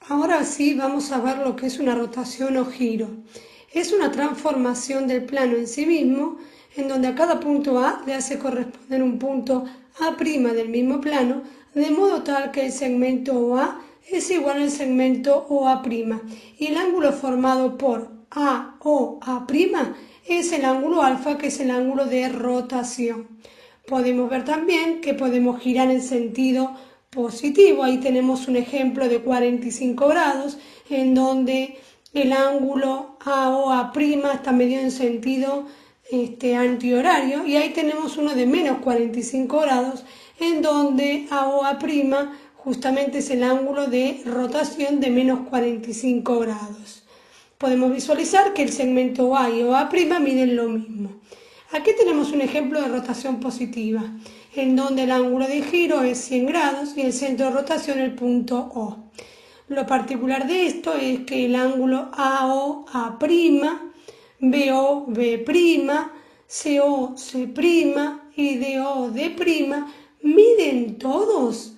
Ahora sí vamos a ver lo que es una rotación o giro. Es una transformación del plano en sí mismo, en donde a cada punto A le hace corresponder un punto A' del mismo plano, de modo tal que el segmento OA es igual al segmento OA', y el ángulo formado por AOA' es el ángulo alfa, que es el ángulo de rotación. Podemos ver también que podemos girar en sentido positivo. Ahí tenemos un ejemplo de 45 grados en donde el ángulo AOA' está medido en sentido antihorario, y ahí tenemos uno de menos 45 grados en donde AOA' justamente es el ángulo de rotación de menos 45 grados. Podemos visualizar que el segmento A y OA' miden lo mismo. Aquí tenemos un ejemplo de rotación positiva, en donde el ángulo de giro es 100 grados y el centro de rotación el punto O. Lo particular de esto es que el ángulo AOA', BOB', COC' y DOD' miden todos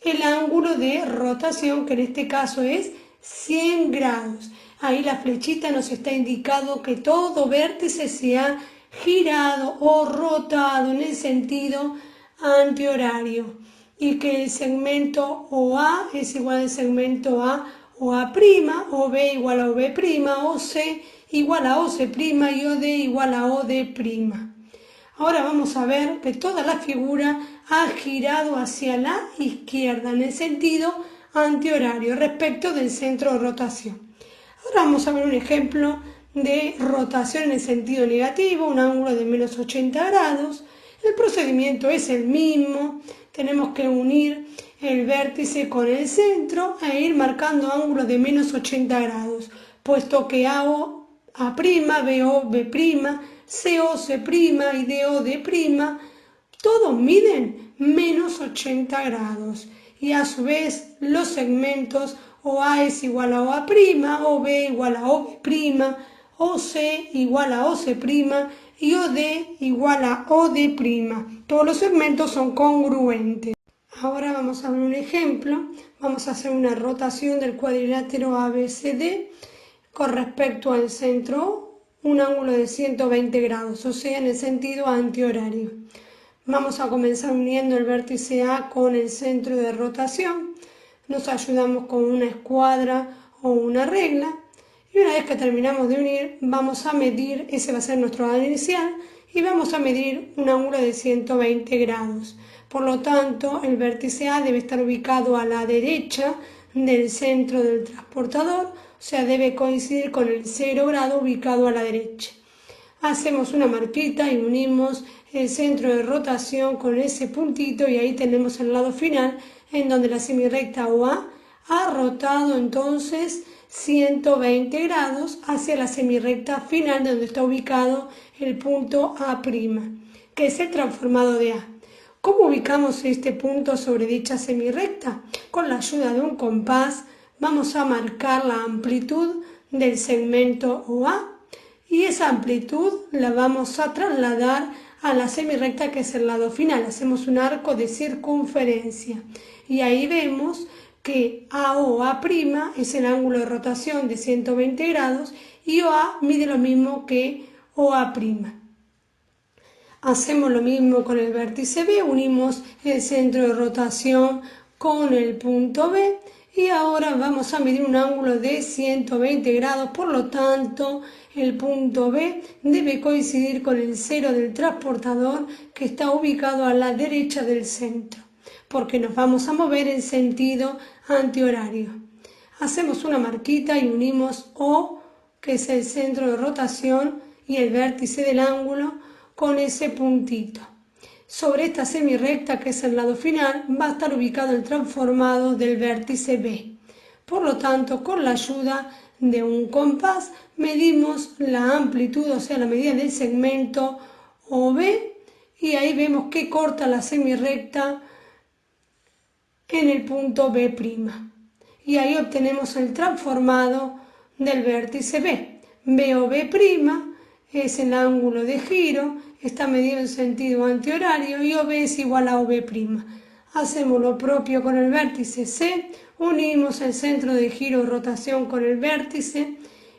el ángulo de rotación, que en este caso es 100 grados. Ahí la flechita nos está indicando que todo vértice se ha girado o rotado en el sentido antihorario, y que el segmento OA es igual al segmento A OA', OB igual a OB', OC igual a OC' y OD igual a OD'. Ahora vamos a ver que toda la figura ha girado hacia la izquierda en el sentido antihorario respecto del centro de rotación. Ahora vamos a ver un ejemplo de rotación en el sentido negativo, un ángulo de menos 80 grados. El procedimiento es el mismo, tenemos que unir el vértice con el centro e ir marcando ángulos de menos 80 grados, puesto que AOA', BOB', COC' y DOD' todos miden menos 80 grados, y a su vez los segmentos OA es igual a OA', OB igual a OB', OC igual a OC' y OD igual a OD'. Todos los segmentos son congruentes. Ahora vamos a ver un ejemplo. Vamos a hacer una rotación del cuadrilátero ABCD con respecto al centro O, un ángulo de 120 grados, o sea, en el sentido antihorario. Vamos a comenzar uniendo el vértice A con el centro de rotación. Nos ayudamos con una escuadra o una regla, y una vez que terminamos de unir vamos a medir, ese va a ser nuestro A inicial, y vamos a medir un ángulo de 120 grados. Por lo tanto, el vértice A debe estar ubicado a la derecha del centro del transportador, o sea, debe coincidir con el 0 grado ubicado a la derecha. Hacemos una marquita y unimos el centro de rotación con ese puntito, y ahí tenemos el lado final en donde la semirrecta OA ha rotado entonces 120 grados hacia la semirrecta final, donde está ubicado el punto A', que es el transformado de A. ¿Cómo ubicamos este punto sobre dicha semirrecta? Con la ayuda de un compás vamos a marcar la amplitud del segmento OA, y esa amplitud la vamos a trasladar a la semirrecta, que es el lado final. Hacemos un arco de circunferencia y ahí vemos que AOA' es el ángulo de rotación de 120 grados y OA mide lo mismo que OA'. Hacemos lo mismo con el vértice B, unimos el centro de rotación con el punto B, y ahora vamos a medir un ángulo de 120 grados, por lo tanto el punto B debe coincidir con el 0 del transportador, que está ubicado a la derecha del centro, porque nos vamos a mover en sentido antihorario. Hacemos una marquita y unimos O, que es el centro de rotación, y el vértice del ángulo con ese puntito. Sobre esta semirrecta, que es el lado final, va a estar ubicado el transformado del vértice B. Por lo tanto, con la ayuda de un compás medimos la amplitud, o sea, la medida del segmento OB, y ahí vemos que corta la semirrecta en el punto B'. Y ahí obtenemos el transformado del vértice B. BOB' es el ángulo de giro, está medido en sentido antihorario, y OB es igual a OB'. hacemos lo propio con el vértice C, unimos el centro de giro y rotación con el vértice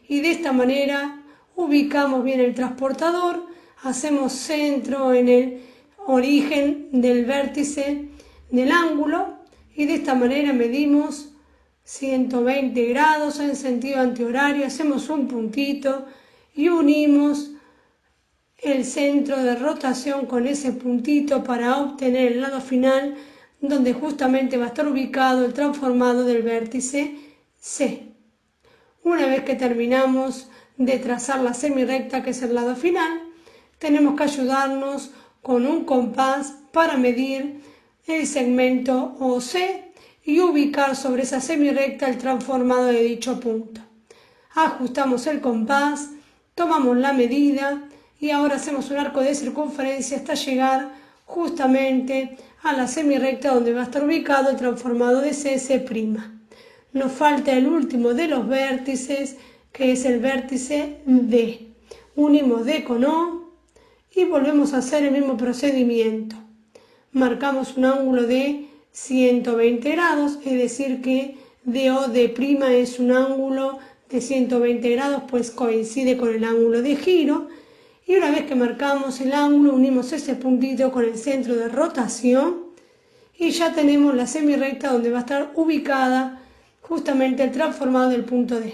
y de esta manera ubicamos bien el transportador, hacemos centro en el origen del vértice del ángulo y de esta manera medimos 120 grados en sentido antihorario, hacemos un puntito y unimos el centro de rotación con ese puntito para obtener el lado final donde justamente va a estar ubicado el transformado del vértice C. Una vez que terminamos de trazar la semirrecta, que es el lado final, tenemos que ayudarnos con un compás para medir el segmento OC y ubicar sobre esa semirrecta el transformado de dicho punto. Ajustamos el compás, tomamos la medida y ahora hacemos un arco de circunferencia hasta llegar justamente a la semirrecta donde va a estar ubicado el transformado de C'. Nos falta el último de los vértices, que es el vértice D. Unimos D con O y volvemos a hacer el mismo procedimiento. Marcamos un ángulo de 120 grados, es decir que DOD' es un ángulo de 120 grados, pues coincide con el ángulo de giro. Y una vez que marcamos el ángulo, unimos ese puntito con el centro de rotación y ya tenemos la semirrecta donde va a estar ubicada justamente el transformado del punto D.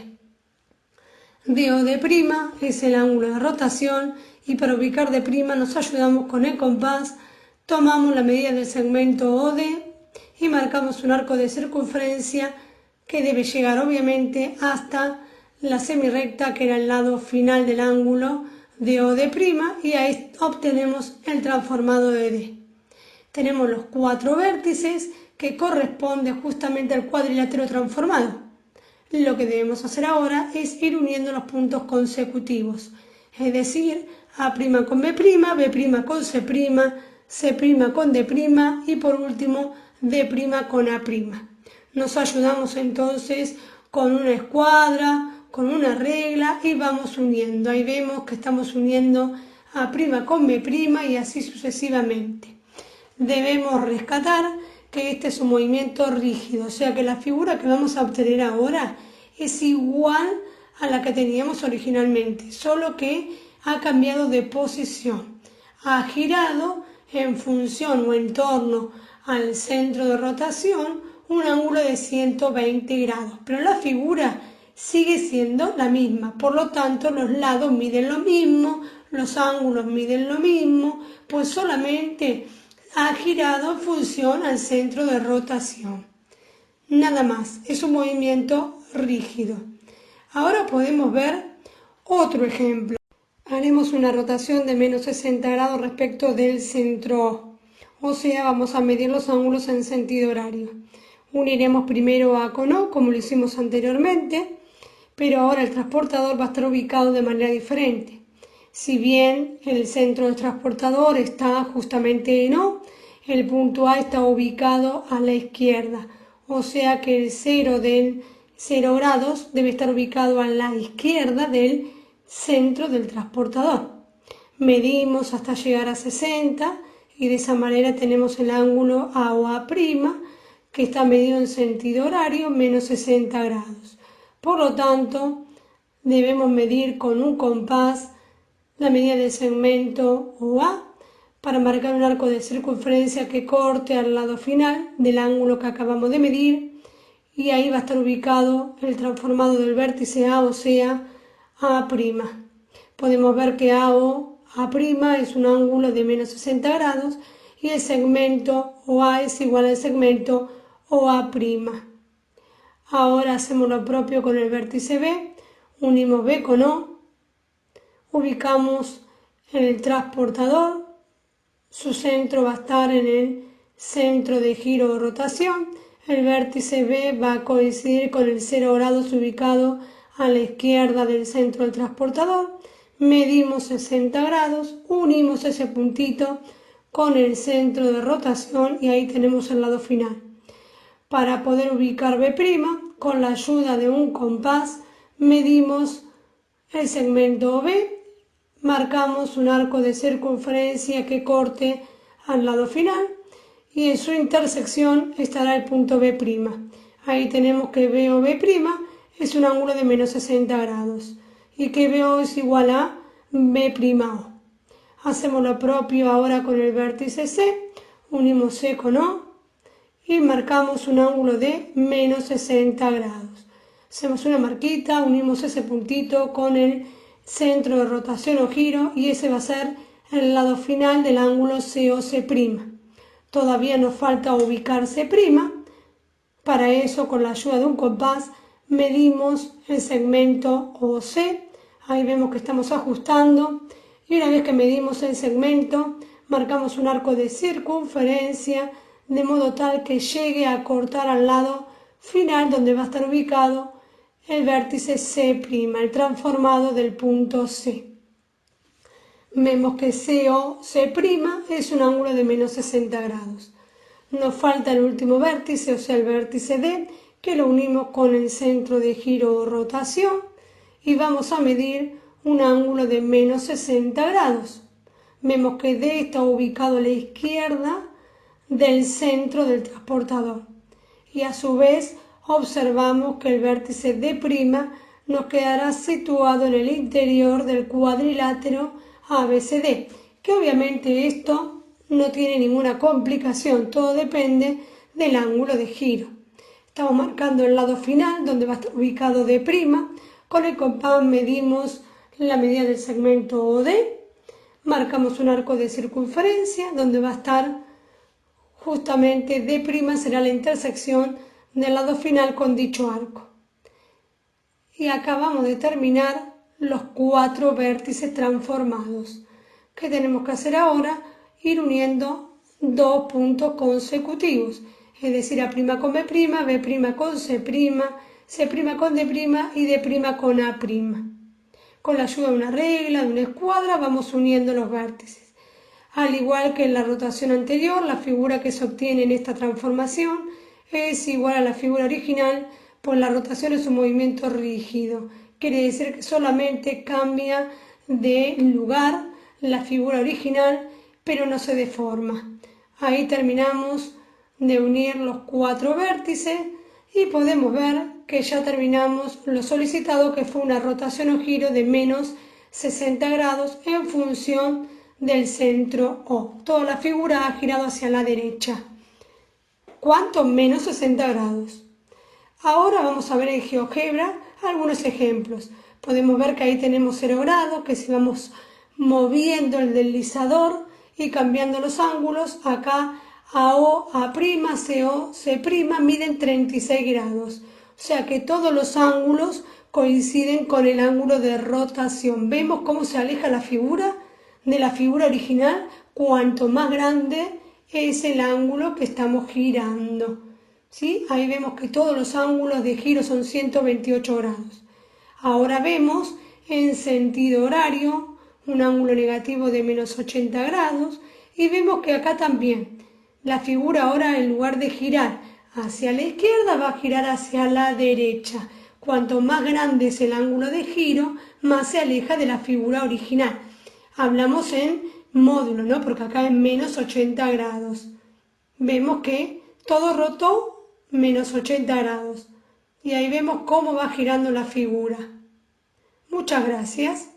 DOD' es el ángulo de rotación y para ubicar D' nos ayudamos con el compás, tomamos la medida del segmento OD y marcamos un arco de circunferencia que debe llegar obviamente hasta la semirrecta que era el lado final del ángulo de OD' y ahí obtenemos el transformado de D. Tenemos los 4 vértices que corresponden justamente al cuadrilátero transformado. Lo que debemos hacer ahora es ir uniendo los puntos consecutivos, es decir, A' con B', B' con C', C' con D' y por último D' con A'. Nos ayudamos entonces con una escuadra, con una regla y vamos uniendo. Ahí vemos que estamos uniendo A' con B' y así sucesivamente. Debemos rescatar que este es un movimiento rígido, o sea que la figura que vamos a obtener ahora es igual a la que teníamos originalmente, solo que ha cambiado de posición. Ha girado en función o en torno al centro de rotación un ángulo de 120 grados, pero la figura sigue siendo la misma, por lo tanto los lados miden lo mismo, los ángulos miden lo mismo, pues solamente ha girado en función al centro de rotación. Nada más, es un movimiento rígido. Ahora podemos ver otro ejemplo. Haremos una rotación de menos 60 grados respecto del centro O sea, vamos a medir los ángulos en sentido horario. Uniremos primero A con O, como lo hicimos anteriormente, pero ahora el transportador va a estar ubicado de manera diferente. Si bien el centro del transportador está justamente en O, el punto A está ubicado a la izquierda, o sea que el 0 grados debe estar ubicado a la izquierda del centro del transportador. Medimos hasta llegar a 60 y de esa manera tenemos el ángulo AOA', que está medido en sentido horario menos 60 grados. Por lo tanto, debemos medir con un compás la medida del segmento OA para marcar un arco de circunferencia que corte al lado final del ángulo que acabamos de medir y ahí va a estar ubicado el transformado del vértice A, o sea, A'. Podemos ver que A' es un ángulo de menos 60 grados y el segmento OA es igual al segmento OA'. Ahora hacemos lo propio con el vértice B, unimos B con O, ubicamos el transportador, su centro va a estar en el centro de giro o rotación, el vértice B va a coincidir con el 0 grados ubicado a la izquierda del centro del transportador, medimos 60 grados, unimos ese puntito con el centro de rotación y ahí tenemos el lado final. Para poder ubicar B', con la ayuda de un compás, medimos el segmento OB, marcamos un arco de circunferencia que corte al lado final y en su intersección estará el punto B'. Ahí tenemos que BO B' es un ángulo de menos 60 grados y que BO es igual a B'O. Hacemos lo propio ahora con el vértice C, unimos C con O y marcamos un ángulo de menos 60 grados. Hacemos una marquita, unimos ese puntito con el centro de rotación o giro y ese va a ser el lado final del ángulo COC'. Todavía nos falta ubicar C'. Para eso, con la ayuda de un compás, medimos el segmento OC. Ahí vemos que estamos ajustando. Y una vez que medimos el segmento, marcamos un arco de circunferencia de modo tal que llegue a cortar al lado final donde va a estar ubicado el vértice C', el transformado del punto C. Vemos que COC' es un ángulo de menos 60 grados. Nos falta el último vértice, o sea el vértice D, que lo unimos con el centro de giro o rotación y vamos a medir un ángulo de menos 60 grados. Vemos que D está ubicado a la izquierda del centro del transportador y a su vez observamos que el vértice D' nos quedará situado en el interior del cuadrilátero ABCD, que obviamente esto no tiene ninguna complicación, todo depende del ángulo de giro. Estamos marcando el lado final donde va a estar ubicado D', con el compás medimos la medida del segmento OD, marcamos un arco de circunferencia donde va a estar justamente D' será la intersección del lado final con dicho arco. Y acabamos de terminar los 4 vértices transformados. ¿Qué tenemos que hacer ahora? Ir uniendo 2 puntos consecutivos, es decir, A' con B', B' con C', C' con D' y D' con A'. Con la ayuda de una regla, de una escuadra, vamos uniendo los vértices. Al igual que en la rotación anterior, la figura que se obtiene en esta transformación es igual a la figura original, pues la rotación es un movimiento rígido. Quiere decir que solamente cambia de lugar la figura original, pero no se deforma. Ahí terminamos de unir los 4 vértices y podemos ver que ya terminamos lo solicitado, que fue una rotación o giro de menos 60 grados en función del centro O. Toda la figura ha girado hacia la derecha. ¿Cuánto? Menos 60 grados. Ahora vamos a ver en GeoGebra algunos ejemplos. Podemos ver que ahí tenemos 0 grados, que si vamos moviendo el deslizador y cambiando los ángulos, acá AO, A', CO, C' miden 36 grados. O sea que todos los ángulos coinciden con el ángulo de rotación. ¿Vemos cómo se aleja la figura de la figura original? Cuanto más grande es el ángulo que estamos girando. ¿Sí? Ahí vemos que todos los ángulos de giro son 128 grados. Ahora vemos en sentido horario un ángulo negativo de menos 80 grados y vemos que acá también la figura ahora en lugar de girar hacia la izquierda va a girar hacia la derecha. Cuanto más grande es el ángulo de giro, más se aleja de la figura original. Hablamos en módulo, ¿no? Porque acá es menos 80 grados. Vemos que todo rotó menos 80 grados. Y ahí vemos cómo va girando la figura. Muchas gracias.